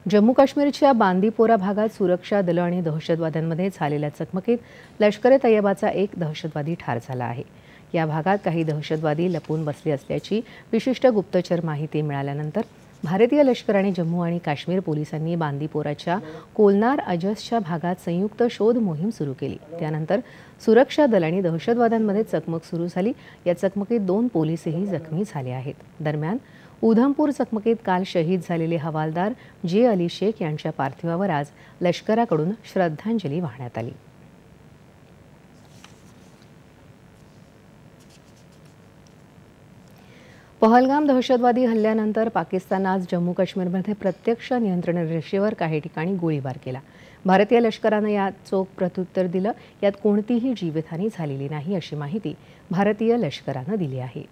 जम्मू काश्मीरच्या बांदीपोरा भागात सुरक्षा दलं आणि दहशतवाद्यांमध्ये झालेल्या चकमकीत लष्कर ए तैयबाचा एक दहशतवादी ठार झाला आहे। या भागात काही दहशतवादी लपून बसले असल्याची विशिष्ट गुप्तचर माहिती मिळाल्यानंतर भारतीय लष्कर आणि जम्मू आणि काश्मीर पोलिसांनी बांदीपोराच्या कोलनार अजसच्या भागात संयुक्त शोध मोहीम सुरू केली। त्यानंतर सुरक्षा दल आणि दहशतवाद्यांमध्ये चकमक सुरू झाली। या चकमकीत 2 पोलीसही जखमी झाले आहेत। दरम्यान उधमपूर चकमकीत काल शहीद झालेले हवालदार जे अली शेख यांच्या पार्थिवावर आज लष्कराकडून श्रद्धांजली वाहण्यात आली। पहलगाम दहशतवादी हल्ल्यानंतर पाकिस्तान आज जम्मू काश्मीरमध्ये प्रत्यक्ष नियंत्रण रेषेवर काही ठिकाणी गोळीबार केला। भारतीय लष्कराने यात चोख प्रत्युत्तर दिलं। यात कोणतीही जीवितहानी झालेली नाही अशी माहिती भारतीय लष्कराने दिली आहे।